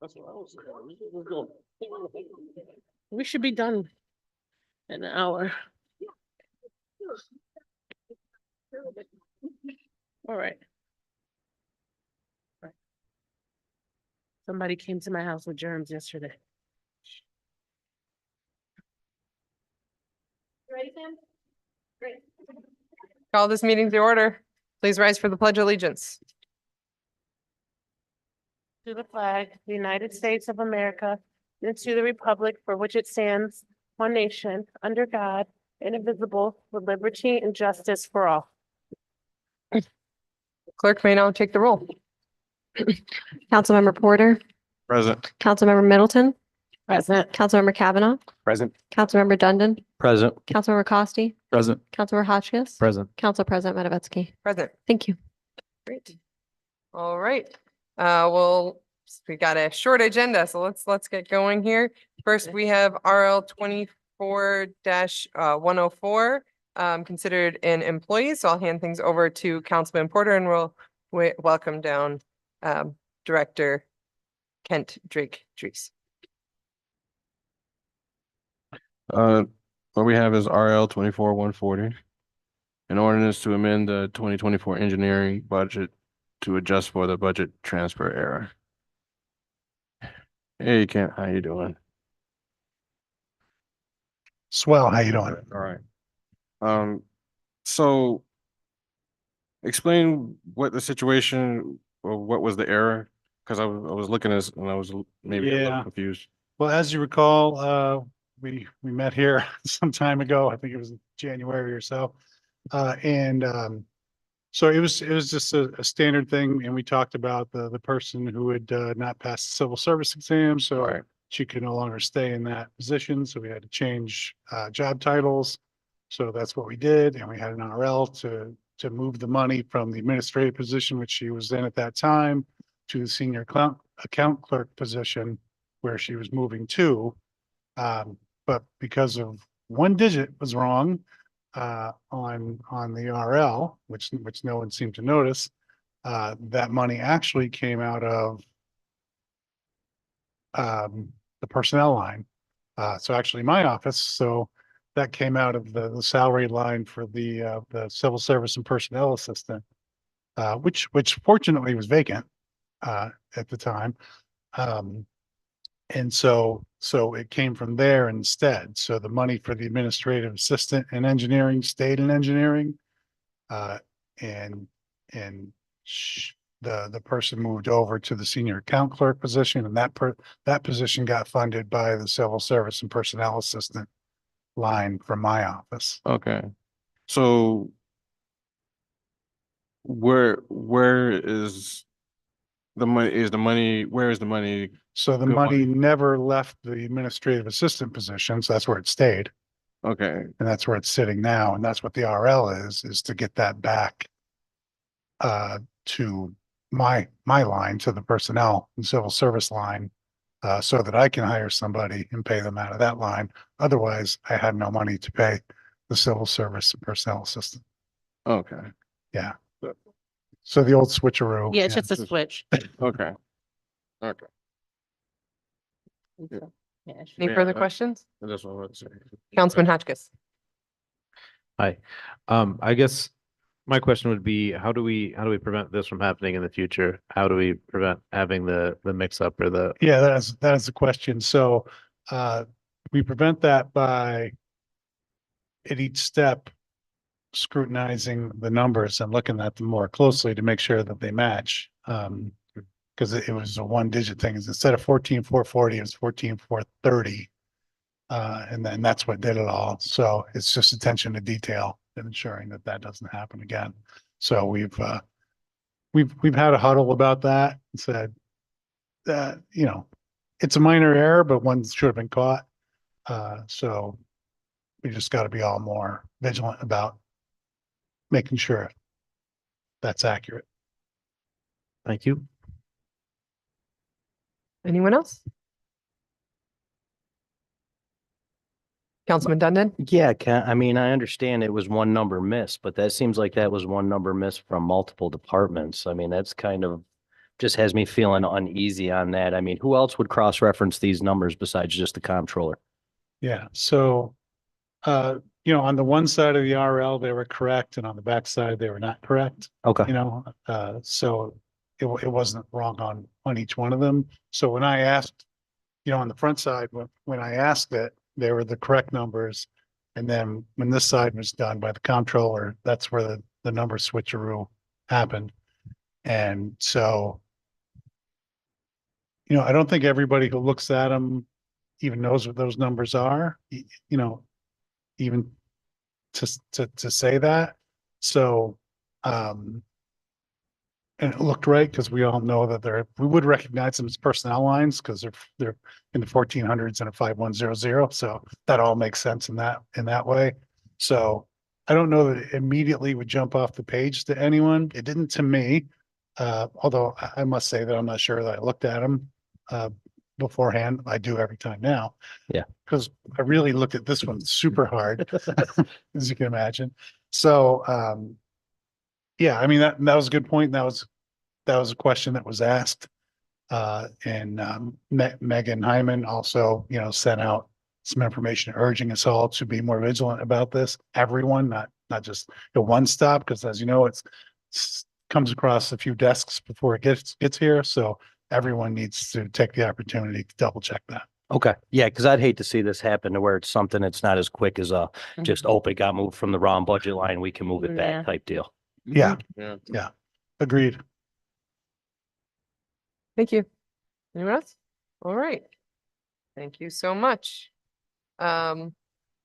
That's what I was saying. Let's go. We should be done in an hour. All right. Somebody came to my house with germs yesterday. Ready, Sam? Great. Call this meeting to order. Please rise for the Pledge of Allegiance. To the flag, the United States of America, and to the republic for which it stands, one nation, under God, indivisible, with liberty and justice for all. Clerk may now take the roll. Councilmember Porter, Present. Councilmember Middleton, Present. Councilmember Kavanaugh, Present. Councilmember Dundon, Present. Councilmember Costi, Present. Councilmember Hotchkiss, Present. Council President Matavetsky. Present. Thank you. Great. All right. We got a short agenda, so let's get going here. First, we have RL 24-104, considered an employee. So I'll hand things over to Councilman Porter and we'll welcome down Director Kent Drake Drees. What we have is RL 24-140. An ordinance to amend the 2024 engineering budget to adjust for the budget transfer error. Hey, Kent, how you doing? Swell, how you doing? All right. So explain what the situation or what was the error? Because I was looking at this and I was maybe a little Yeah. confused. Well, as you recall, we met here some time ago. I think it was in January or so. So it was just a standard thing, and we talked about the person who had not passed the civil service exam, so Right. she could no longer stay in that position, so we had to change job titles. So that's what we did, and we had an RL to move the money from the administrative position, which she was in at that time, to the senior account clerk position where she was moving to. But because of one digit was wrong on the RL, which no one seemed to notice, that money actually came out of the personnel line. So actually my office, so that came out of the salary line for the civil service and personnel assistant, which fortunately was vacant at the time. And so it came from there instead. So the money for the administrative assistant and engineering stayed in engineering. And the person moved over to the senior account clerk position, and that position got funded by the civil service and personnel assistant line from my office. Okay. So where is the money, where is the money? So the Good money never left the administrative assistant position. So that's where it stayed. Okay. And that's where it's sitting now. And that's what the RL is to get that back to my line, to the personnel and civil service line, so that I can hire somebody and pay them out of that line. Otherwise, I had no money to pay the civil service and personnel assistant. Okay. Yeah. So the old switcheroo. Yeah, it's just a switch. Okay. Okay. Yeah. Any Yeah, further that- questions? That's what I was saying. Councilman Hotchkiss. Hi, I guess my question would be, how do we prevent this from happening in the future? How do we prevent having the mix up or the, Yeah, that is the question. So we prevent that by at each step scrutinizing the numbers and looking at them more closely to make sure that they match. Because it was a one digit thing. Instead of 14,440, it was 14,430. And then that's what did it all. So it's just attention to detail and ensuring that that doesn't happen again. So we've had a huddle about that and said that, it's a minor error, but one should have been caught. So we just got to be all more vigilant about making sure that's accurate. thank you. Anyone else? Councilman Dundon? Yeah, I mean, I understand it was one number missed, but that seems like that was one number missed from multiple departments. I mean, that's kind of just has me feeling uneasy on that. I mean, who else would cross-reference these numbers besides just the comptroller? Yeah, so, on the one side of the RL, they were correct, and on the back side, they were not correct. Okay. So it wasn't wrong on each one of them. So when I asked, on the front side, when I asked it, they were the correct numbers. And then when this side was done by the comptroller, that's where the number switcheroo happened. And so, I don't think everybody who looks at them even knows what those numbers are, even to say that. So, and it looked right because we all know that we would recognize them as personnel lines because they're in the 1400s and a 5100. So that all makes sense in that way. So I don't know that it immediately would jump off the page to anyone. It didn't to me. Although I must say that I'm not sure that I looked at them beforehand. I do every time now. Yeah. Because I really looked at this one super hard, as you can imagine. So, yeah, I mean, that was a good point. That was a question that was asked. And Megan Hyman also, sent out some information urging us all to be more vigilant about this. Everyone, not just the one stop, because as you know, it's comes across a few desks before it gets here. So everyone needs to take the opportunity to double check that. Okay, yeah, because I'd hate to see this happen to where it's something that's not as quick as just, oh, it got moved from the wrong budget line, we can move it Yeah. back type deal. Yeah, Yeah. agreed. Thank you. Anyone else? All right. Thank you so much. you.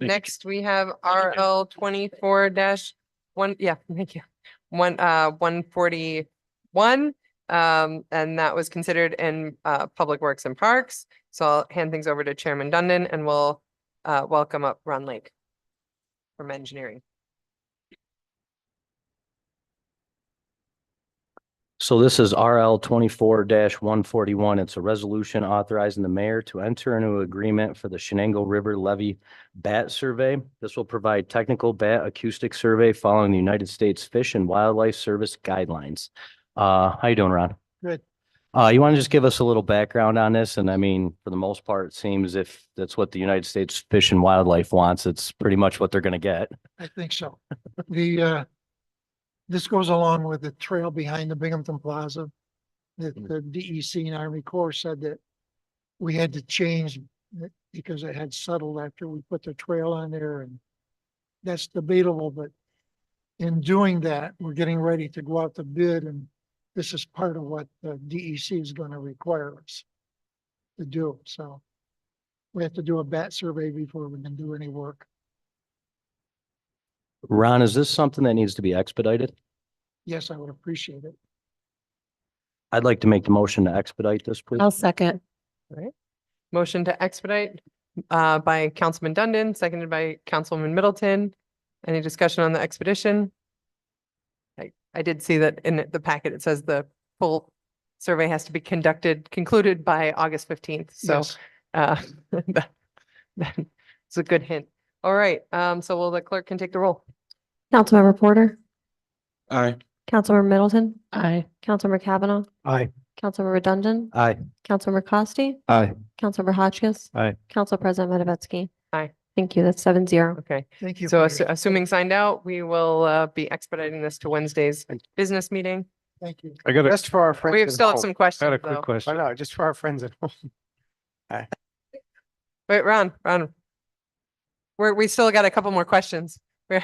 Next we have RL 24-1, yeah, thank you. 141. And that was considered in Public Works and Parks. So I'll hand things over to Chairman Dundon and we'll welcome up Ron Lake from engineering. So this is RL 24-141. It's a resolution authorizing the mayor to enter into an agreement for the Shenango River Levee Bat Survey. This will provide technical bat acoustic survey following the United States Fish and Wildlife Service guidelines. How you doing, Ron? Good. You want to just give us a little background on this? And I mean, for the most part, it seems if that's what the United States Fish and Wildlife wants, it's pretty much what they're going to get. I think so. This goes along with the trail behind the Binghamton Plaza. The DEC and Army Corps said that we had to change it because it had settled after we put the trail on there, and that's debatable, but in doing that, we're getting ready to go out to bid, and this is part of what the DEC is going to require us to do. So we have to do a bat survey before we can do any work. Ron, is this something that needs to be expedited? Yes, I would appreciate it. I'd like to make the motion to expedite this, please. I'll second. Motion to expedite by Councilman Dundon, seconded by Councilwoman Middleton. Any discussion on the expedition? I did see that in the packet, it says the full survey has to be concluded by August 15th. So Yes. that's a good hint. All right, so will the clerk can take the roll? Councilmember Porter, Aye. Councilmember Middleton. Aye. Councilmember Kavanaugh, Aye. Councilmember Redundant, Aye. Councilmember Costi, Aye. Councilmember Hotchkiss. Aye. Council President Matavetsky. Aye. Thank you. That's 7-0. Okay, Thank you. so for your- assuming signed out, we will be expediting this to Wednesday's business meeting. Thank you. I got Just for our friends. We at still have home. some I had questions a quick though. I question. know, just for our friends at home. Wait, Ron, we still got a couple more questions. We're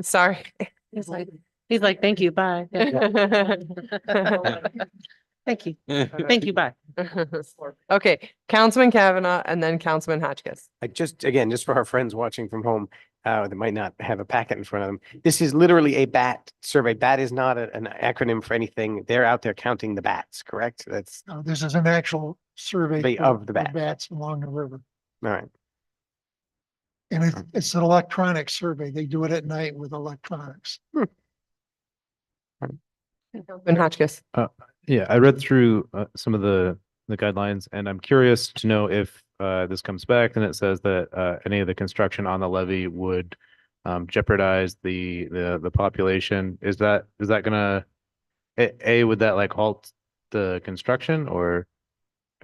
sorry. He's like, thank you, bye. Yeah. Thank you. Thank you, bye. Okay, Councilman Kavanaugh and then Councilman Hotchkiss. Just for our friends watching from home, that might not have a packet in front of them. This is literally a bat survey. Bat is not an acronym for anything. They're out there counting the bats, correct? That's No, this is an actual survey Survey of the for bats. bats along the river. all right. And it's an electronic survey. They do it at night with electronics. And Hotchkiss. Yeah, I read through some of the guidelines and I'm curious to know if this comes back and it says that any of the construction on the levee would jeopardize the population. Is that gonna would that like halt the construction or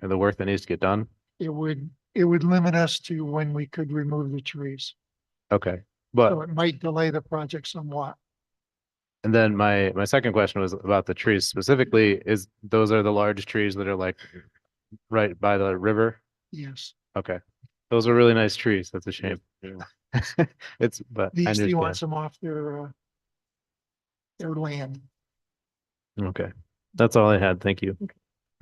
the work that needs to get done? It would limit us to when we could remove the trees. Okay, So but, it might delay the project somewhat. and then my second question was about the trees specifically, is those are the large trees that are like right by the river? Yes. Okay, those are really nice trees. That's a shame. It's, but I The EC understand. wants them off their land. Okay, that's all I had. Thank you.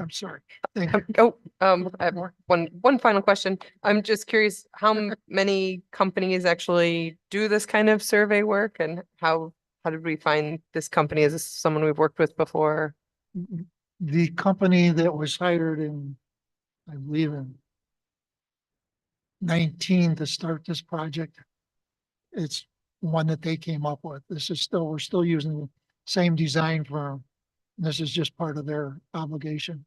I'm sorry. Thank you. I have one final question. I'm just curious, how many companies actually do this kind of survey work, and how did we find this company? Is this someone we've worked with before? The company that was hired in, I believe in 19 to start this project, it's one that they came up with. We're still using the same design firm. This is just part of their obligation.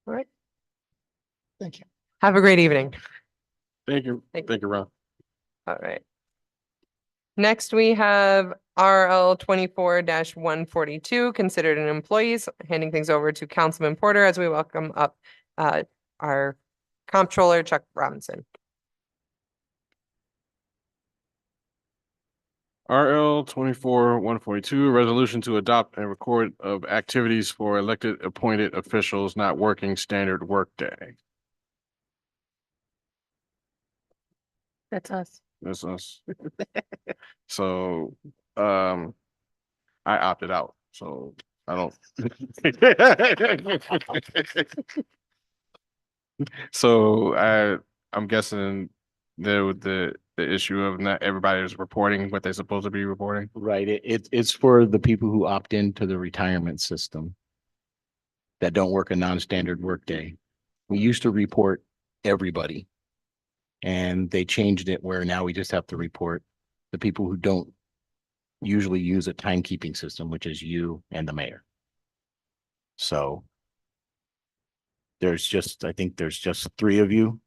All right. Thank you. Have a great evening. Thank you. Thank Thank you, Ron. All right. Next, we have RL 24-142, considered an employees, handing things over to Councilman Porter as we welcome up our comptroller, Chuck Robinson. RL 24-142, resolution to adopt and record of activities for elected appointed officials not working standard workday. That's us. That's us. So, I opted out, so I don't. So I'm guessing the issue of not everybody is reporting what they're supposed to be reporting. Right, it's for the people who opt into the retirement system that don't work a non-standard workday. We used to report everybody. And they changed it where now we just have to report the people who don't usually use a timekeeping system, which is you and the mayor. So I think there's just 3 of you.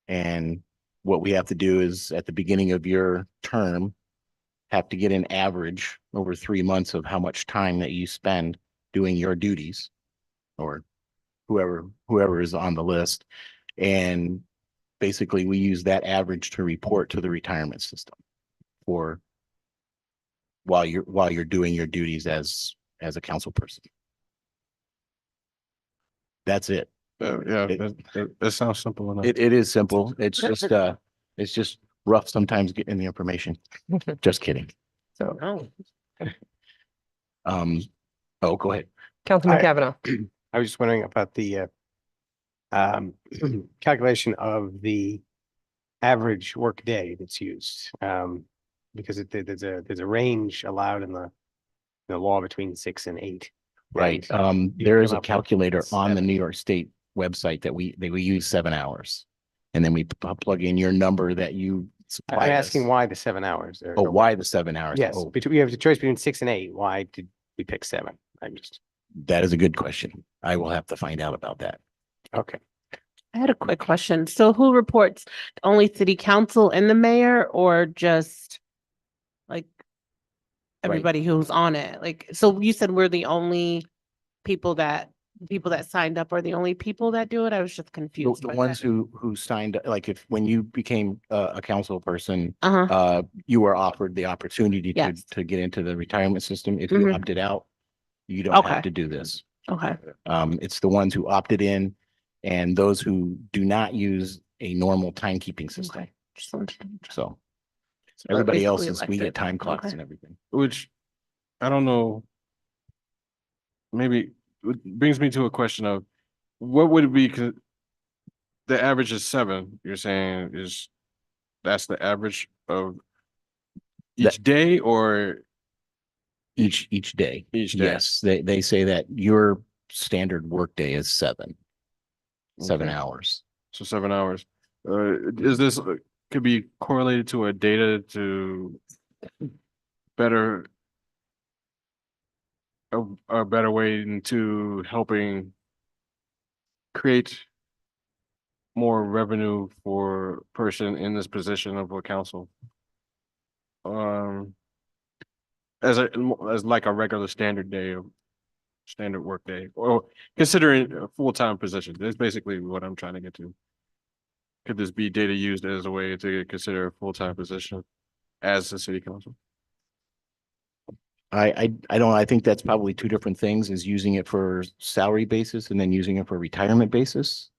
And what we have to do is at the beginning of your term, have to get an average over 3 months of how much time that you spend doing your duties or whoever is on the list. And basically we use that average to report to the retirement system for while you're doing your duties as a council person. That's it. Yeah, that sounds simple enough. It is simple. It's just rough sometimes getting the information. Just kidding. So, Oh, go ahead. Councilman Kavanaugh. I was just wondering about the calculation of the average work day that's used. Because there's a range allowed in the law between 6 and 8. Right. And you There is come a up with calculator on the 7. New York State website that we use 7 hours. And then we plug in your number that you I'm supply asking us. why the 7 hours? Oh, why the 7 hours? Yes, Oh, we have the choice between 6 and 8. Why did we pick 7? I'm just, that is a good question. I will have to find out about that. okay. I had a quick question. So who reports? Only city council and the mayor, or just like everybody who's on it? Like, so you said we're the only people that signed up are the only people that do it? I was just confused. The by ones that. who signed, like when you became a council person, Uh-huh. you were offered the opportunity Yes. to get into the retirement system. If you Mhm. opted out, you don't Okay. have to do this. Okay. It's the ones who opted in and those who do not use a normal timekeeping system. Okay. Just wanted to- So So everybody else basically is, we get elected. time clocks Okay. and everything. Which I don't know. Maybe it brings me to a question of what would it be? The average is 7. You're saying that's the average of each day or Each day. Each day. Yes, they say that your standard workday is 7 Okay. hours. So 7 hours. Is this could be correlated to a data to better a better way into helping create more revenue for person in this position of a council? as like a regular standard work day, or considering a full-time position. That's basically what I'm trying to get to. Could this be data used as a way to consider a full-time position as a city council? I think that's probably two different things, is using it for salary basis and then using it for retirement basis.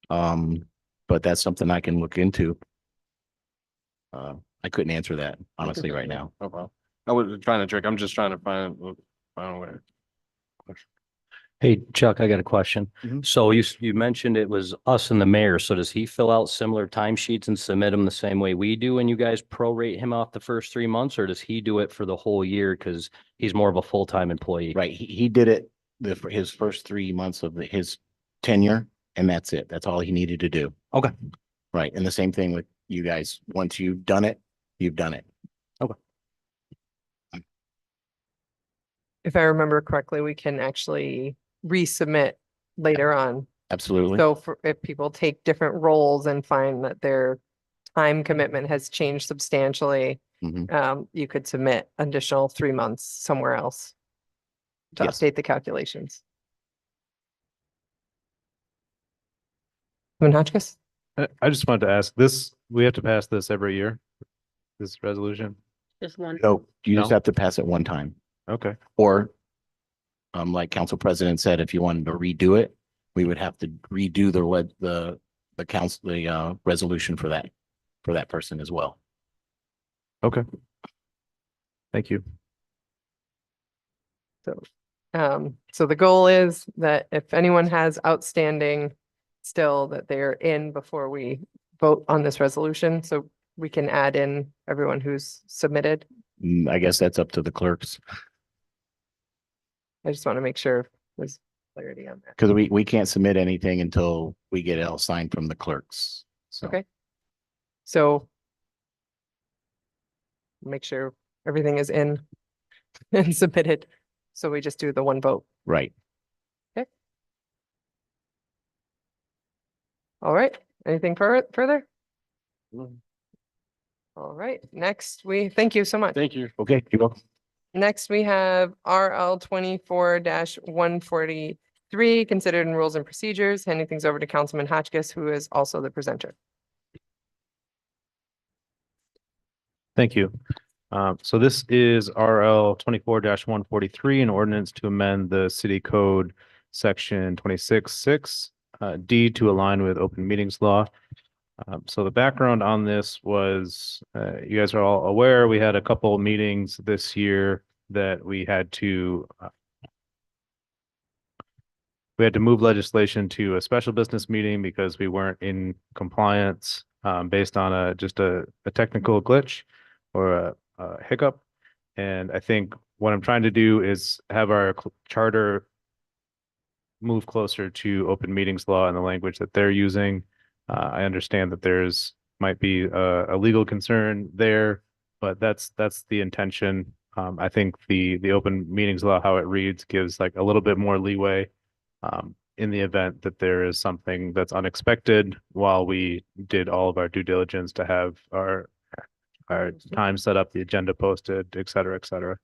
But that's something I can look into. I couldn't answer that honestly right now. Oh, well, I was trying to trick. I'm just trying to find a way. Hey, Chuck, I got a question. Mhm. So you mentioned it was us and the mayor. So does he fill out similar timesheets and submit them the same way we do and you guys prorate him off the first 3 months, or does he do it for the whole year because he's more of a full-time employee? Right, he did it for his first 3 months of his tenure, and that's it. That's all he needed to do. Okay. Right, and the same thing with you guys. Once you've done it, you've done it. If I remember correctly, we can actually resubmit later on. Absolutely. So if people take different roles and find that their time commitment has changed substantially, Mhm. you could submit additional 3 months somewhere else to Yes. update the calculations. Councilman Hotchkiss? I just wanted to ask this, we have to pass this every year, this resolution? Just one. No, you just No? have to pass it one time. Okay, Or, like Council President said, if you wanted to redo it, we would have to redo the council, the resolution for that person as well. okay. Thank you. So the goal is that if anyone has outstanding still, that they're in before we vote on this resolution, so we can add in everyone who's submitted. I guess that's up to the clerks, I just want to make sure there's clarity on that. because we can't submit anything until we get it all signed from the clerks. So. Okay. So make sure everything is in and submitted. So we just do the one vote. Right. All right. Anything further? All right. Next, thank you so much. Thank you. Okay, you're welcome. Next, we have RL 24-143, considered in rules and procedures. Handing things over to Councilman Hotchkiss, who is also the presenter. Thank you. So this is RL 24-143, an ordinance to amend the city code section 26(6) D to align with open meetings law. So the background on this was, you guys are all aware, we had a couple meetings this year that we had to move legislation to a special business meeting because we weren't in compliance based on just a technical glitch or a hiccup. And I think what I'm trying to do is have our charter move closer to open meetings law and the language that they're using. I understand that might be a legal concern there, but that's the intention. I think the open meetings law, how it reads, gives like a little bit more leeway in the event that there is something that's unexpected while we did all of our due diligence to have our time set up, the agenda posted, et cetera, et cetera.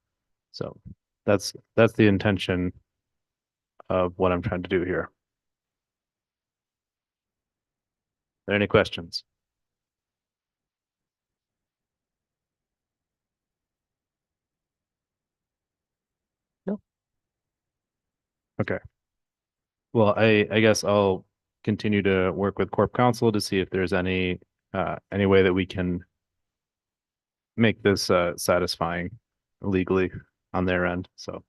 So that's the intention of what I'm trying to do here. Are there any questions? No. Okay. Well, I guess I'll continue to work with Corp Counsel to see if there's any way that we can make this satisfying legally on their end. So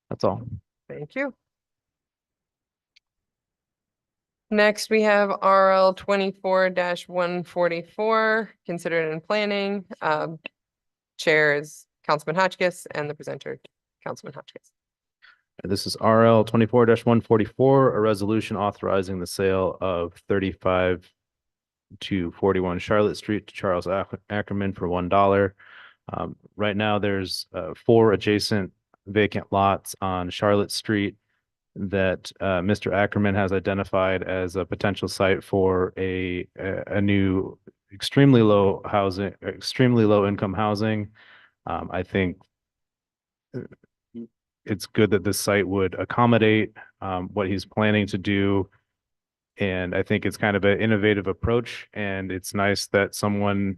that's all. Thank you. Next, we have RL 24-144, considered in planning. Chair is Councilman Hotchkiss and the presenter, Councilman Hotchkiss. This is RL 24-144, a resolution authorizing the sale of 35 to 41 Charlotte Street to Charles Ackerman for $1. Right now, there's 4 adjacent vacant lots on Charlotte Street that Mr. Ackerman has identified as a potential site for a new extremely low income housing. I think it's good that this site would accommodate what he's planning to do. And I think it's kind of an innovative approach, and it's nice that someone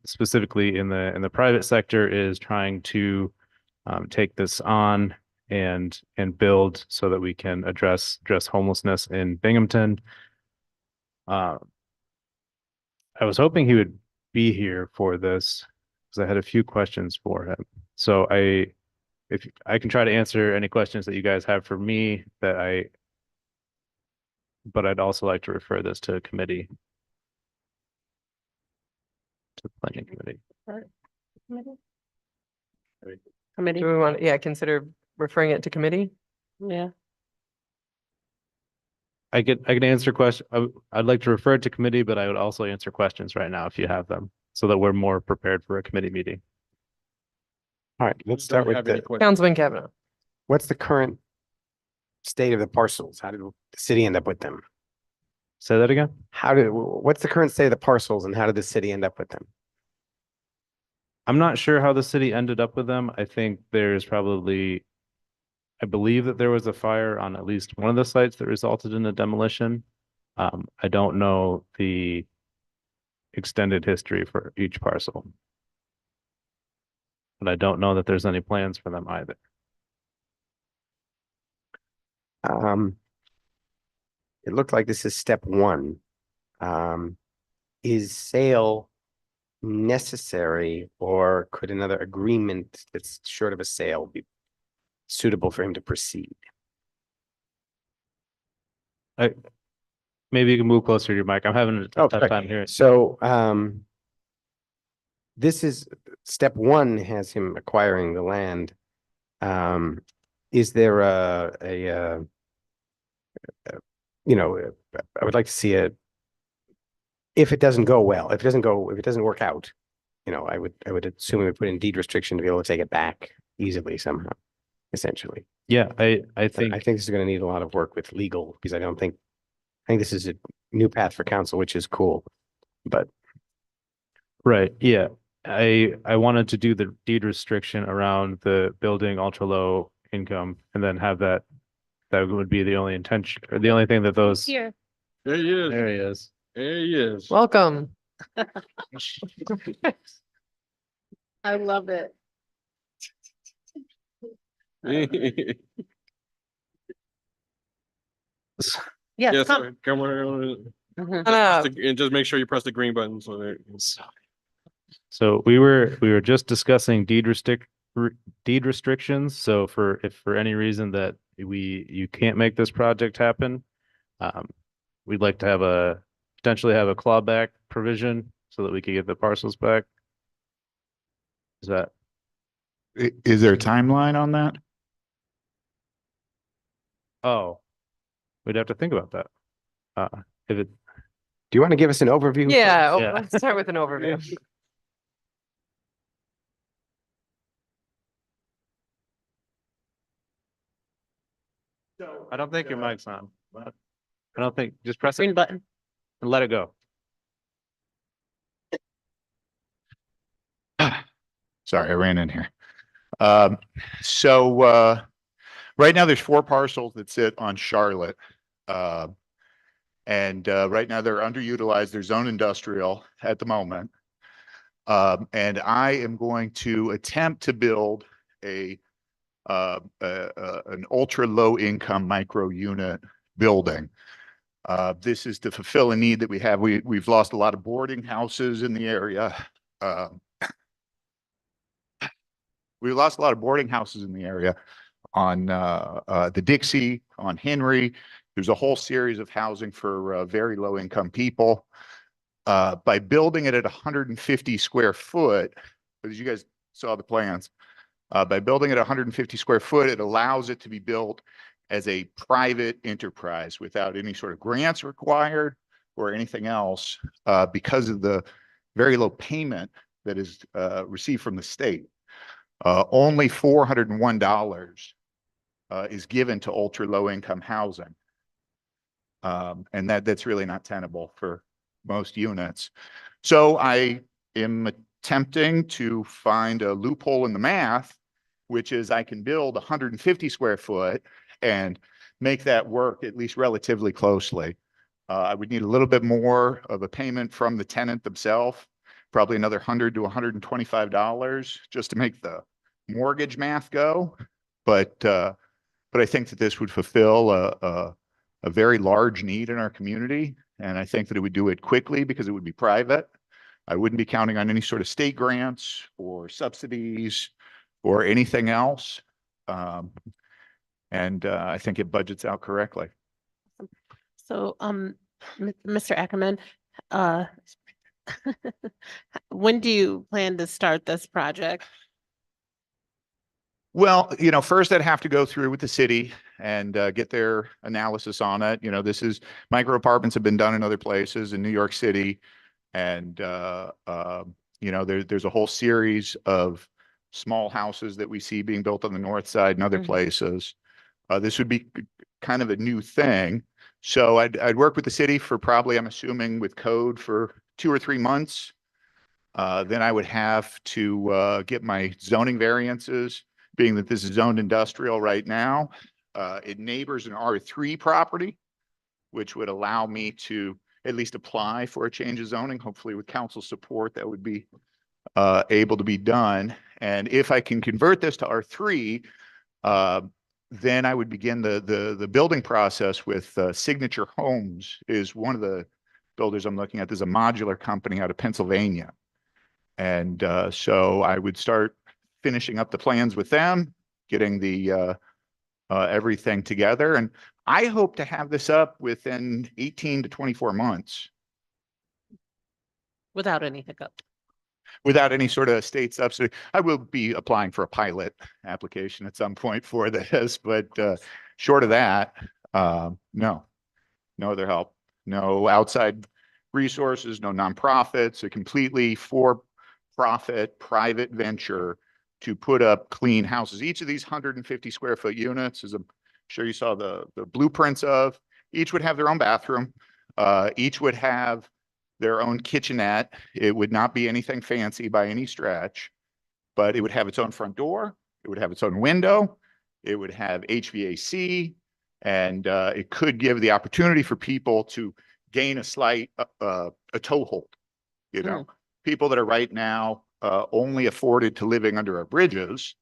specifically in the private sector is trying to take this on and build so that we can address homelessness in Binghamton. I was hoping he would be here for this because I had a few questions for him. So if I can try to answer any questions that you guys have for me but I'd also like to refer this to a committee. To the planning committee. Committee, Do we want, yeah, consider referring it to committee? yeah. I could answer I'd like to refer it to committee, but I would also answer questions right now if you have them, so that we're more prepared for a committee meeting. All right, let's start with Councilman Kavanaugh. what's the current state of the parcels? How did the city end up with them? Say that again? What's the current state of the parcels and how did the city end up with them? I'm not sure how the city ended up with them. I think there's probably, I believe that there was a fire on at least one of the sites that resulted in a demolition. I don't know the extended history for each parcel. But I don't know that there's any plans for them either. It looked like this is step one. Is sale necessary, or could another agreement that's short of a sale be suitable for him to proceed? Maybe you can move closer to your mic. I'm having a tough sorry. time hearing. So, this is step one has him acquiring the land. Is there I would like to see if it doesn't go well, if it doesn't work out, I would assume we would put in deed restriction to be able to take it back easily somehow, essentially. Yeah, I I think think this is going to need a lot of work with legal, because I think this is a new path for council, which is cool, but. right. Yeah. I wanted to do the deed restriction around the building ultra low income and then have that would be the only intention or the only thing that those. Here. There he is. There he is. There he is. Welcome. I love it. Yes, Yes, come. sir. Come on. Mhm. And just make sure you press the green button so there. So we were just discussing deed restrictions. So if for any reason that you can't make this project happen, we'd like to potentially have a clawback provision so that we could get the parcels back. Is there a timeline on that? Oh, we'd have to think about that. Do you want to give us an overview? Yeah, Yeah. let's start with an overview. I don't think your mic's on. I don't think, just press it Green button. and let it go. Sorry, I ran in here. So right now there's 4 parcels that sit on Charlotte. And right now they're underutilized. They're zone industrial at the moment. And I am going to attempt to build an ultra low income micro unit building. This is to fulfill a need that we have. We've lost a lot of boarding houses in the area. We lost a lot of boarding houses in the area on the Dixie, on Henry. There's a whole series of housing for very low income people. By building it at 150 square foot, as you guys saw the plans, by building it 150 square foot, it allows it to be built as a private enterprise without any sort of grants required or anything else, because of the very low payment that is received from the state. Only $401 is given to ultra low income housing. And that's really not tenable for most units. So I am tempting to find a loophole in the math, which is I can build 150 square foot and make that work at least relatively closely. I would need a little bit more of a payment from the tenant themselves, probably another $100 to $125 just to make the mortgage math go. But I think that this would fulfill a very large need in our community. And I think that it would do it quickly because it would be private. I wouldn't be counting on any sort of state grants or subsidies or anything else. And I think it budgets out correctly. So, Mr. Ackerman, when do you plan to start this project? Well, first I'd have to go through with the city and get their analysis on it. This is micro apartments have been done in other places in New York City. And, there's a whole series of small houses that we see being built on the north side and other places. This would be kind of a new thing. So I'd work with the city for probably, I'm assuming with code for 2 or 3 months. Then I would have to get my zoning variances, being that this is zoned industrial right now. It neighbors an R3 property, which would allow me to at least apply for a change of zoning. Hopefully with council support, that would be able to be done. And if I can convert this to R3, then I would begin the building process with Signature Homes is one of the builders I'm looking at. There's a modular company out of Pennsylvania. And so I would start finishing up the plans with them, getting the everything together. And I hope to have this up within 18 to 24 months. Without any hiccup? Without any sort of state subsidy. I will be applying for a pilot application at some point for this, but short of that, no other help, no outside resources, no nonprofits, a completely for-profit private venture to put up clean houses. Each of these 150 square foot units, as I'm sure you saw the blueprints of, each would have their own bathroom. Each would have their own kitchenette. It would not be anything fancy by any stretch, but it would have its own front door. It would have its own window. It would have HVAC, and it could give the opportunity for people to gain a slight a toehold. People that are right now only afforded to living under our bridges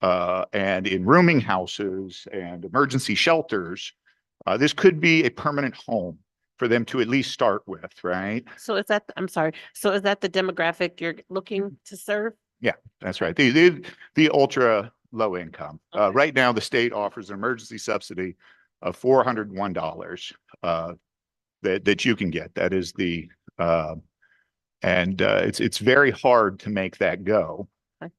and in rooming houses and emergency shelters. This could be a permanent home for them to at least start with, right? So is that, I'm sorry, so is that the demographic you're looking to serve? Yeah, that's right. The ultra low income. Right now, the state offers an emergency subsidy of $401 that you can get. That is the it's very hard to make that go. Okay.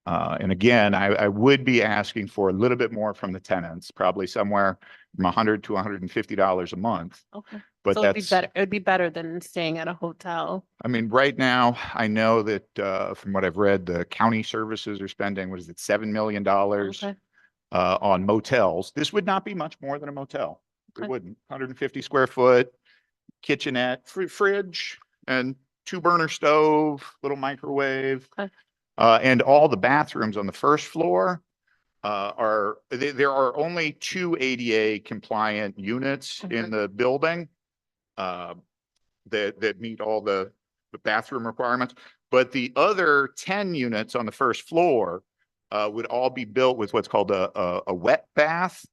And again, I would be asking for a little bit more from the tenants, probably somewhere from $100 to $150 a month. Okay. But So that's, it would be better than staying at a hotel. I mean, right now, I know that from what I've read, the county services are spending, what is it, $7 million Okay. on motels. This would not be much more than a motel. It Okay. wouldn't. 150 square foot, kitchenette, fridge, and 2-burner stove, little microwave. Okay. And all the bathrooms on the first floor there are only 2 ADA compliant units in the building that meet all the bathroom requirements. But the other 10 units on the first floor would all be built with what's called a wet bath,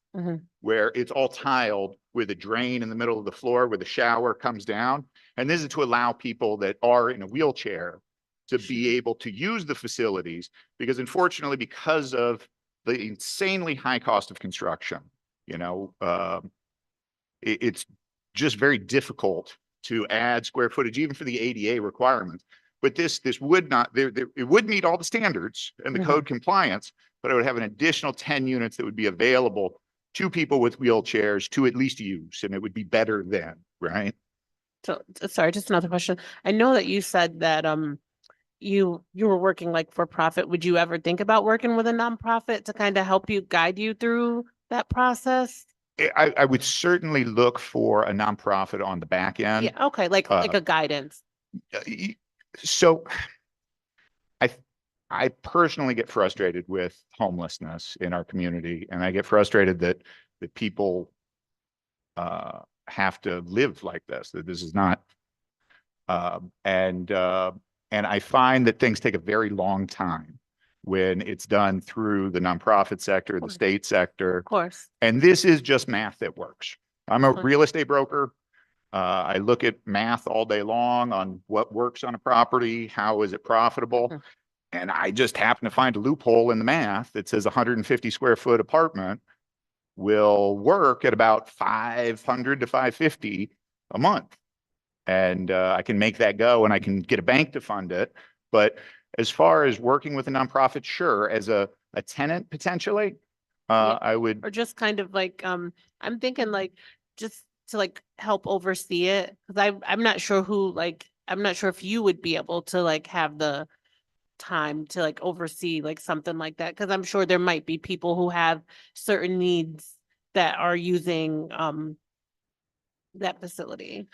where it's all tiled with a drain in the middle of the floor where the shower comes down. And this is to allow people that are in a wheelchair to be able to use the facilities, because unfortunately, because of the insanely high cost of construction, it's just very difficult to add square footage, even for the ADA requirements. But this would not, it would meet all the standards and the code compliance, but it would have an additional 10 units that would be available to people with wheelchairs to at least use, and it would be better then, right? So, sorry, just another question. I know that you said that, you were working like for profit. Would you ever think about working with a nonprofit to kind of help you, guide you through that process? I would certainly look for a nonprofit on the back end. Yeah, okay, like a guidance. So I personally get frustrated with homelessness in our community, and I get frustrated that people have to live like this, that this is not, and I find that things take a very long time when it's done through the nonprofit sector, the course. state sector. Of course. And this is just math that works. I'm a Sure. real estate broker. I look at math all day long on what works on a property, how is it profitable? Mhm. And I just happen to find a loophole in the math that says a 150 square foot apartment will work at about 500 to 550 a month. And I can make that go and I can get a bank to fund it. But as far as working with a nonprofit, sure, as a tenant potentially, Yeah. I would, Or just kind of like, I'm thinking like, just to like help oversee it, because I'm not sure who, like, I'm not sure if you would be able to like have the time to like oversee like something like that, because I'm sure there might be people who have certain needs that are using that facility,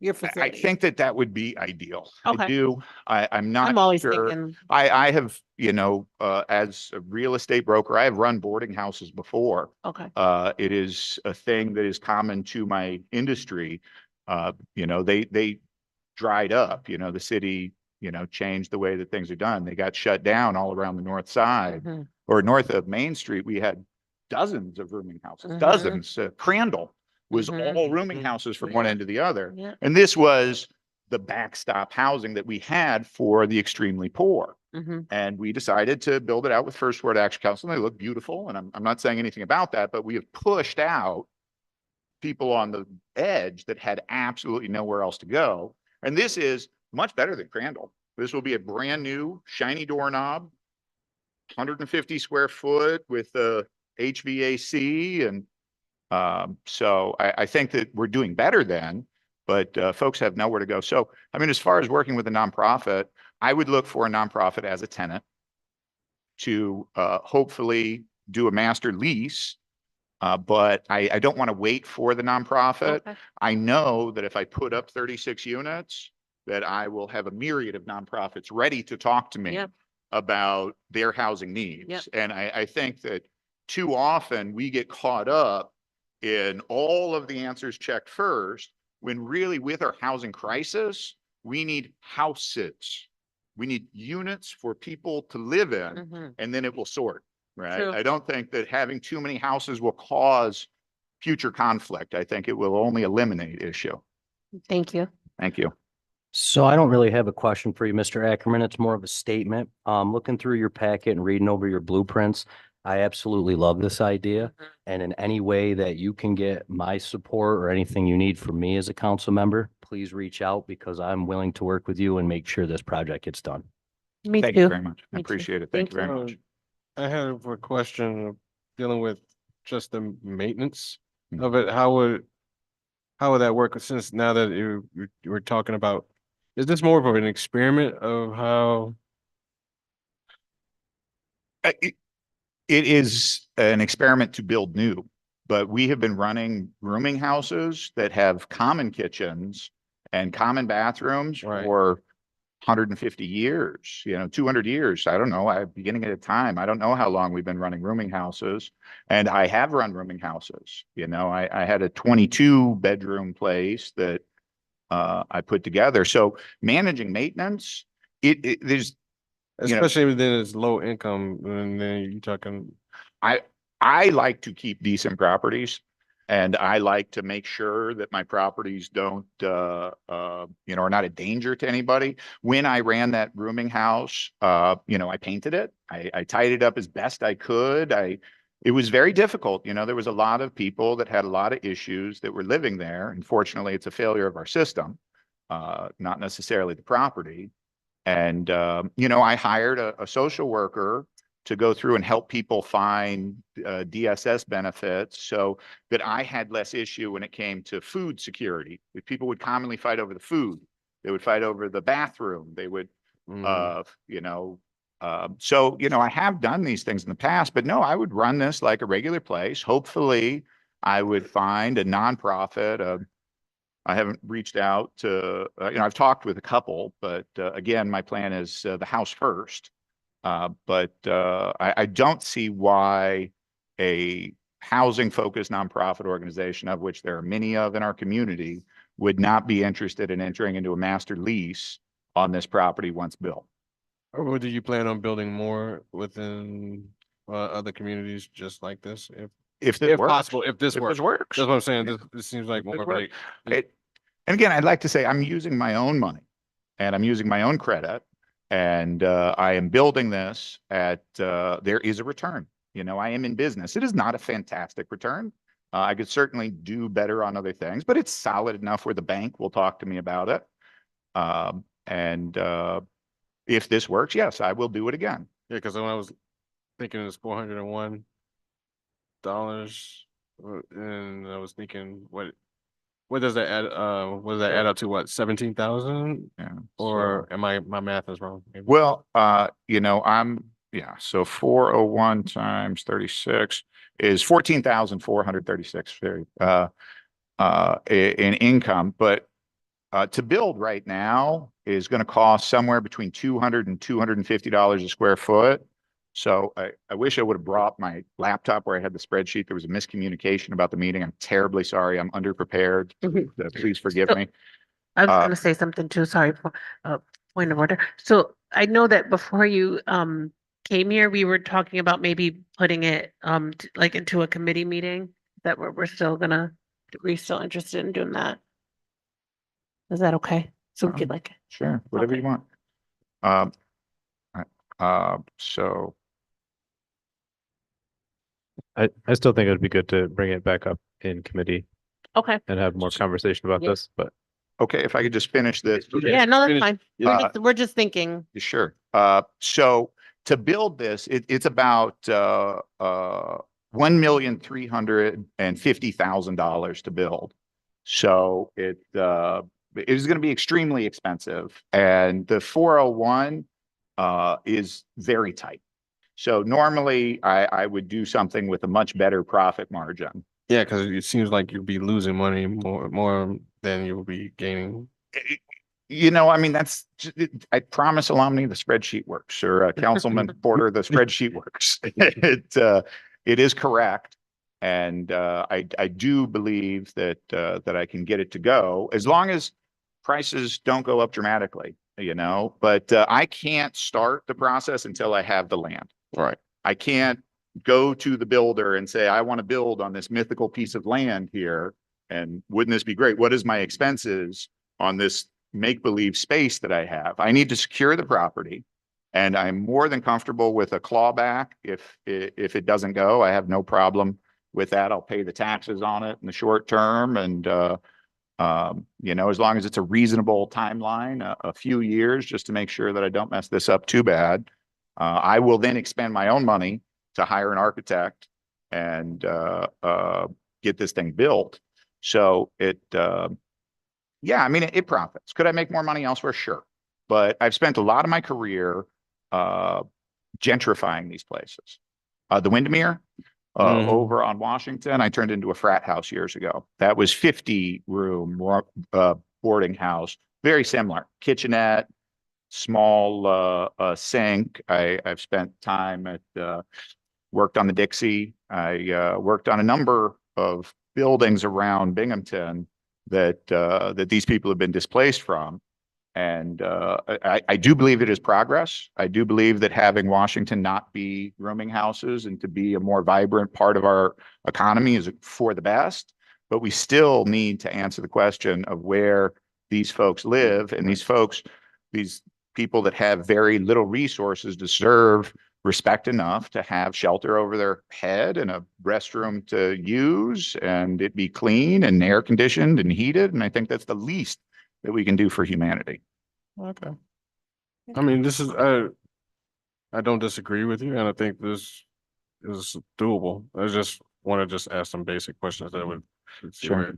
your I facility. think that would be ideal. Okay. I do. I'm not I'm always sure. thinking, I have, as a real estate broker, I have run boarding houses before. okay, It is a thing that is common to my industry. They dried up, the city, changed the way that things are done. They got shut down all around the north side Mhm. or north of Main Street. We had dozens of rooming houses, Mhm. dozens. Crandall was Mhm. all rooming houses from one Yeah. end to the other. Yeah. And this was the backstop housing that we had for the extremely poor. Mm-hmm. And we decided to build it out with First Ward Action Council. And they look beautiful. And I'm not saying anything about that, but we have pushed out people on the edge that had absolutely nowhere else to go. And this is much better than Crandall. This will be a brand new shiny doorknob, 150 square foot with a HVAC. And so I think that we're doing better then, but folks have nowhere to go. So, I mean, as far as working with a nonprofit, I would look for a nonprofit as a tenant to hopefully do a master lease. But I don't want to wait for the nonprofit. Okay. I know that if I put up 36 units, that I will have a myriad of nonprofits ready to talk to me Yep. about their housing needs. Yep. And I think that too often we get caught up in all of the answers checked first, when really with our housing crisis, we need houses. We need units for people to live in, Mhm. and then it will sort, right? True. I don't think that having too many houses will cause future conflict. I think it will only eliminate issue. Thank you. Thank you. So I don't really have a question for you, Mr. Ackerman. It's more of a statement. Looking through your packet and reading over your blueprints, I absolutely love this idea. And in any way that you can get my support or anything you need from me as a council member, please reach out because I'm willing to work with you and make sure this project gets done. Me Thank you too. very much. I Me too. appreciate it. Thank you very much. I have a question dealing with just the maintenance Mhm. of it. How would that work? Since now that you were talking about, is this more of an experiment of how? It is an experiment to build new, but we have been running rooming houses that have common kitchens and common bathrooms Right. for 150 years, 200 years. I don't know. Beginning at a time. I don't know how long we've been running rooming houses, and I have run rooming houses. I had a 22 bedroom place that I put together. So managing maintenance, there's, Especially within it's low income, and then you're talking. I like to keep decent properties, and I like to make sure that my properties don't, are not a danger to anybody. When I ran that rooming house, I painted it. I tidied it up as best I could. It was very difficult. There was a lot of people that had a lot of issues that were living there. Unfortunately, it's a failure of our system, not necessarily the property. And, I hired a social worker to go through and help people find DSS benefits so that I had less issue when it came to food security. If people would commonly fight over the food, they would fight over the bathroom, they would, I have done these things in the past, but no, I would run this like a regular place. Hopefully I would find a nonprofit. I haven't reached out to, I've talked with a couple, but again, my plan is the house first. I don't see why a housing-focused nonprofit organization, of which there are many of in our community, would not be interested in entering into a master lease on this property once built. Or do you plan on building more within other communities just like this? If this If works. possible, if this If works. this works. That's what I'm saying. Yeah. This seems like If this more of works. like. And again, I'd like to say I'm using my own money and I'm using my own credit. And I am building this at, there is a return. You know, I am in business. It is not a fantastic return. I could certainly do better on other things, but it's solid enough where the bank will talk to me about it. If this works, yes, I will do it again. Yeah, because when I was thinking it's $401, and I was thinking, what does that add? What does that add up to? What, 17,000? Yeah. Or am my math is wrong? Maybe. Well, you know, so 401 times 36 is 14,436 in income, but to build right now is going to cost somewhere between $200 and $250 a square foot. So I wish I would have brought my laptop where I had the spreadsheet. There was a miscommunication about the meeting. I'm terribly sorry. I'm underprepared. Please forgive me. I was gonna say something too, sorry for, point of order. So I know that before you, came here, we were talking about maybe putting it, like into a committee meeting that we're still interested in doing that. Is that okay? So we could like, Sure, whatever you want. So I still think it would be good to bring it back up in committee okay, and have more conversation about Yeah. this, but okay, if I could just finish this. yeah, no, that's finish- fine. yeah. We're just thinking, Sure. So to build this, it's about $1,350,000 to build. So it is going to be extremely expensive, and the 401 is very tight. So normally I would do something with a much better profit margin. Yeah, because it seems like you'd be losing money more than you'll be gaining. You know, I mean, I promise Alumni the spreadsheet works, or Councilman Porter, the spreadsheet works. It is correct. And I do believe that I can get it to go as long as prices don't go up dramatically, you know, but I can't start the process until I have the land. Right. I can't go to the builder and say, I want to build on this mythical piece of land here. And wouldn't this be great? What is my expenses on this make-believe space that I have? I need to secure the property, and I'm more than comfortable with a clawback. If it doesn't go, I have no problem with that. I'll pay the taxes on it in the short term. And, you know, as long as it's a reasonable timeline, a few years, just to make sure that I don't mess this up too bad. I will then expend my own money to hire an architect and get this thing built. So yeah, I mean, it profits. Could I make more money elsewhere? Sure. But I've spent a lot of my career gentrifying these places. The Windermere over on Washington, I turned into a frat house years ago. That was 50-room boarding house, very similar. Kitchenette, small sink. I've spent time worked on the Dixie. I worked on a number of buildings around Binghamton that these people have been displaced from. And I do believe it is progress. I do believe that having Washington not be rooming houses and to be a more vibrant part of our economy is for the best. But we still need to answer the question of where these folks live. And these people that have very little resources deserve respect enough to have shelter over their head and a restroom to use, and it be clean and air conditioned and heated. And I think that's the least that we can do for humanity. Okay. I mean, this is, I don't disagree with you, and I think this is doable. I just want to ask some basic questions that would. Sure.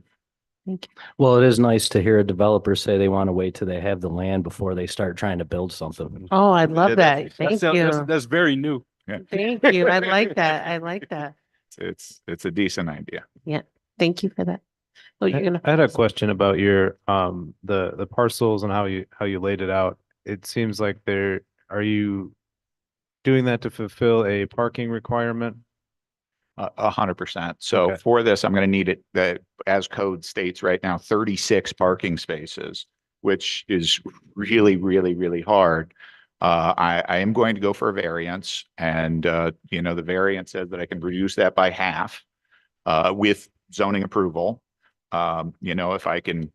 Well, it is nice to hear a developer say they want to wait till they have the land before they start trying to build something. oh, I love that. Thank you. That's very new. Thank you. I like that. I like that. It's a decent idea. Thank you for that. Oh, you're gonna. I had a question about your the parcels and how you laid it out. It seems like are you doing that to fulfill a parking requirement? 100%. So Okay. for this, I'm going to need it that as code states right now, 36 parking spaces, which is really, really, really hard. I am going to go for a variance, and the variance says that I can reduce that by half with zoning approval. If I can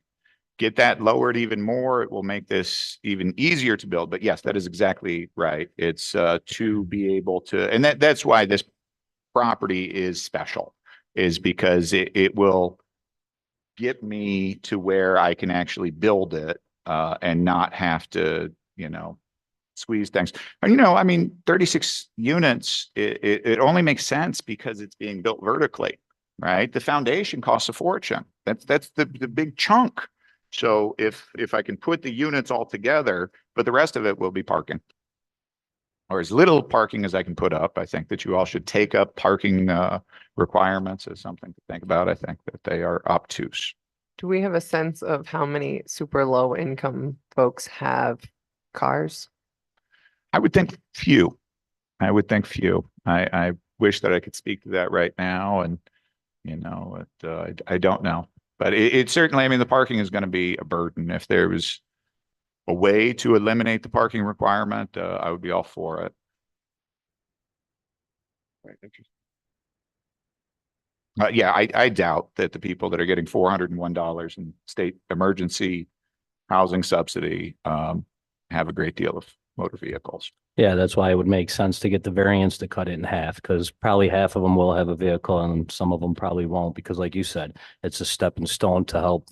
get that lowered even more, it will make this even easier to build. But yes, that is exactly right. It's to be able to, and that's why this property is special, is because it will get me to where I can actually build it and not have to, squeeze things. And, I mean, 36 units, it only makes sense because it's being built vertically, right? The foundation costs a fortune. That's the big chunk. So if I can put the units all together, but the rest of it will be parking, or as little parking as I can put up. I think that you all should take up parking requirements as something to think about. I think that they are obtuse. Do we have a sense of how many super low income folks have cars? I would think few. I would think few. I wish that I could speak to that right now, and I don't know. But it certainly, I mean, the parking is going to be a burden. If there was a way to eliminate the parking requirement, I would be all for it. Right, interesting. Yeah, I doubt that the people that are getting $401 in state emergency housing subsidy have a great deal of motor vehicles. Yeah, that's why it would make sense to get the variance to cut it in half, because probably half of them will have a vehicle and some of them probably won't, because like you said, it's a stepping stone to help,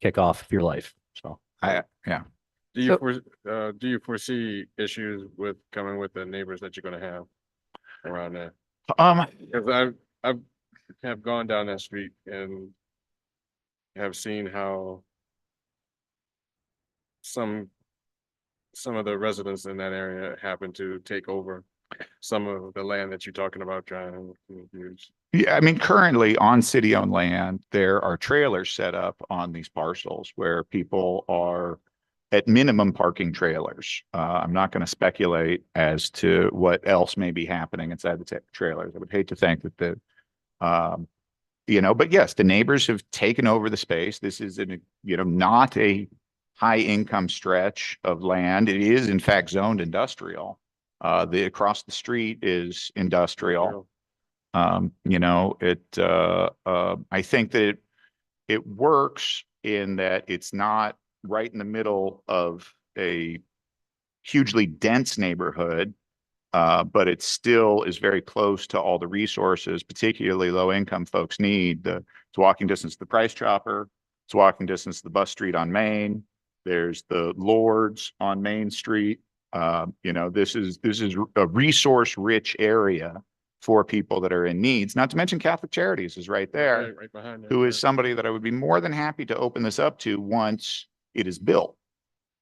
kick off your life. So Yeah. Do you foresee issues with coming with the neighbors that you're gonna have around there? Because I've have gone down that street and have seen how some of the residents in that area happen to take over some of the land that you're talking about trying to use. Yeah, I mean, currently on city-owned land, there are trailers set up on these parcels where people are at minimum parking trailers. I'm not going to speculate as to what else may be happening inside the trailers. I would hate to think that but yes, the neighbors have taken over the space. This is not a high income stretch of land. It is in fact zoned industrial. Across the street is industrial. I think that it works in that it's not right in the middle of a hugely dense neighborhood, but it still is very close to all the resources, particularly low income folks need. It's walking distance to the Price Chopper. It's walking distance to the bus street on Main. There's the Lords on Main Street. This is a resource rich area for people that are in needs, not to mention Catholic Charities is right there, Right behind there. who is somebody that I would be more than happy to open this up to once it is built.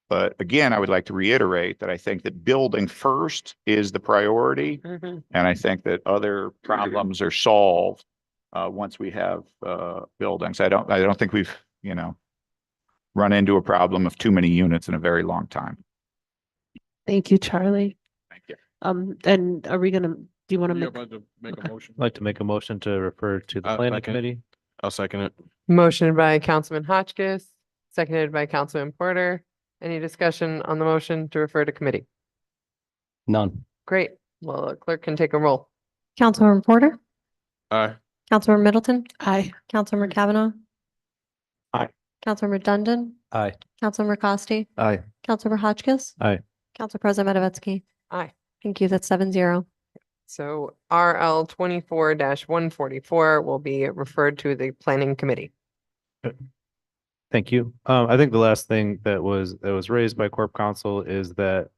But again, I would like to reiterate that I think that building first is the priority. Mhm. And I think that other problems are solved once we have buildings. I don't think we've, run into a problem of too many units in a very long time. Thank you, Charlie. Thank you. And are we gonna, do you want to You're make? about to make Okay. a motion. I'd like to make a motion to refer to the planning second. committee. I'll second it. Motion by Councilman Hotchkiss, seconded by Councilman Porter. Any discussion on the motion to refer to committee? none. Great. Well, the clerk can take a roll. Councilmember Porter, Aye. Councilmember Middleton, Aye. Councilmember Kavanaugh. Aye. Councilmember Dundon, Aye. Councilmember Costi, Aye. Councilmember Hotchkiss. Aye. Council President Matavetsky. Aye. Thank you. That's 7-0. So RL 24-144 will be referred to the planning committee. Thank you. I think the last thing that was raised by Corp Counsel is that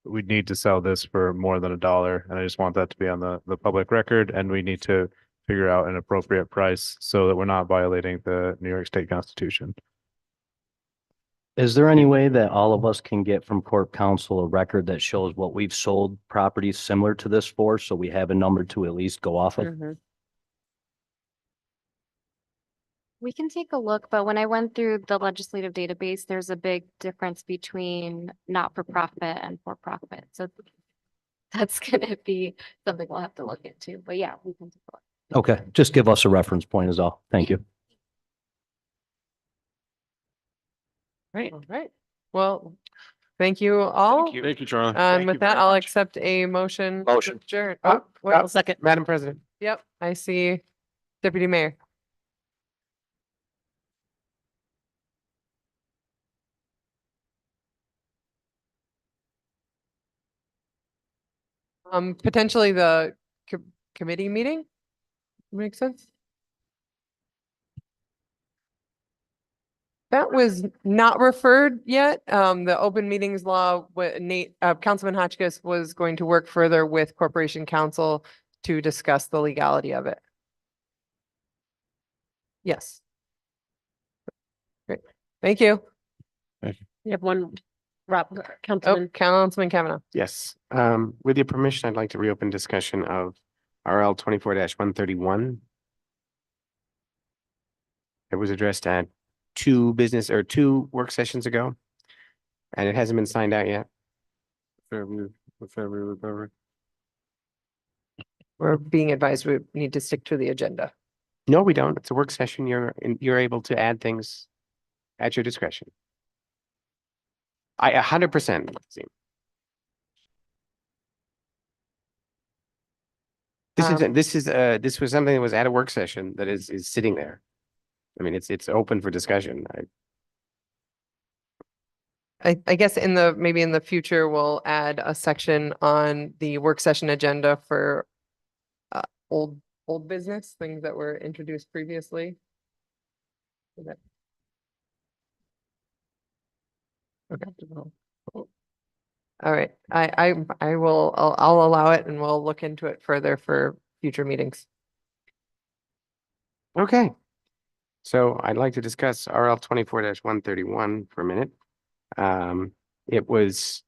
we'd need to sell this for more than $1, and I just want that to be on the public record, and we need to figure out an appropriate price so that we're not violating the New York State Constitution. Is there any way that all of us can get from Corp Counsel a record that shows what we've sold properties similar to this for, so we have a number to at least go off of? Mhm. We can take a look, but when I went through the legislative database, there's a big difference between not-for-profit and for-profit. So that's gonna be something we'll have to look into, but yeah, we can take a look. Okay, just give us a reference point is all. Thank you. Right. All right. Well, thank you all. Thank you. Thank you, Charlie. And you with that, very I'll much. accept a motion. Motion. to adjourn. Oh, wait, I'll second, Madam President. Yep, I see Deputy Mayor. Potentially the committee meeting? Makes sense? That was not referred yet. The open meetings law, Nate, Councilman Hotchkiss was going to work further with Corporation Counsel to discuss the legality of it. Yes. Great. Thank you. You have one, Rob, Oh, Councilman. Councilman Kavanaugh. Yes, with your permission, I'd like to reopen discussion of RL 24-131. It was addressed at two work sessions ago, and it hasn't been signed out yet. Fairview recovery. We're being advised we need to stick to the agenda. No, we don't. It's a work session. You're able to add things at your discretion. I 100%. This was something that was at a work session that is sitting there. I mean, it's open for discussion. I guess maybe in the future, we'll add a section on the work session agenda for old business, things that were introduced previously. Okay. All right, I will, I'll allow it and we'll look into it further for future meetings. Okay. So I'd like to discuss RL 24-131 for a minute. It was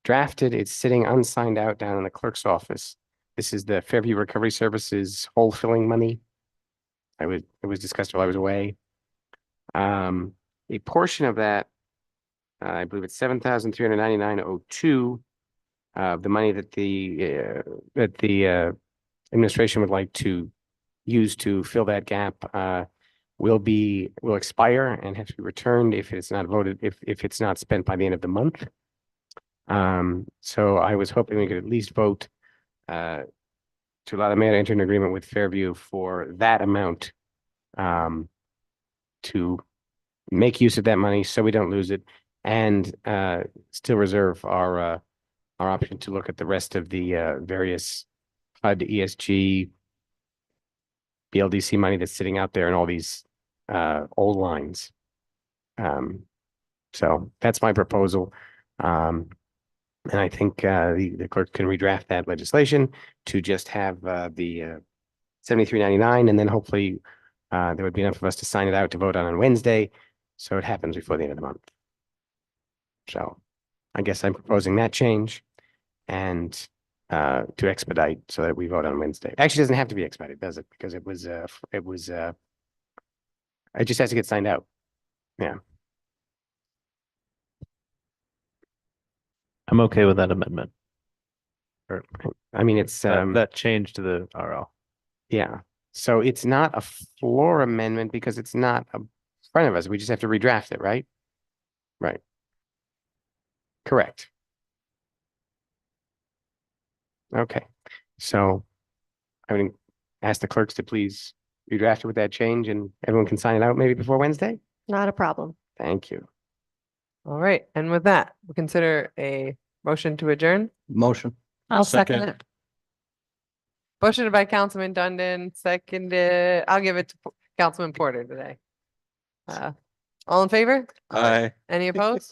drafted, it's sitting unsigned out down in the clerk's office. This is the Fairview Recovery Services hole filling money. It was discussed while I was away. A portion of that, I believe it's $7,399.02, the money that the administration would like to use to fill that gap, will expire and have to be returned if it's not if it's not spent by the end of the month. So I was hoping we could at least vote to allow the mayor to enter an agreement with Fairview for that amount, to make use of that money so we don't lose it, and still reserve our option to look at the rest of the various HUD, ESG, BLDC money that's sitting out there in all these old lines. So that's my proposal. And I think the clerk can redraft that legislation to just have the 73.99, and then hopefully there would be enough of us to sign it out to vote on Wednesday, so it happens before the end of the month. So I guess I'm proposing that change and to expedite so that we vote on Wednesday. Actually, it doesn't have to be expedited, does it? Because it just has to get signed out. Yeah. I'm okay with that amendment. Or, I mean, it's That change to the RL. yeah. So it's not a floor amendment because it's not in front of us. We just have to redraft it, right? Right. Correct. Okay. So I would ask the clerks to please redraft it with that change, and everyone can sign it out maybe before Wednesday. Not a problem. Thank you. All right, and with that, we'll consider a motion to adjourn. Motion. I'll second Second. it. Motion by Councilman Dundon, seconded, I'll give it to Councilman Porter today. All in favor? Aye. Any opposed?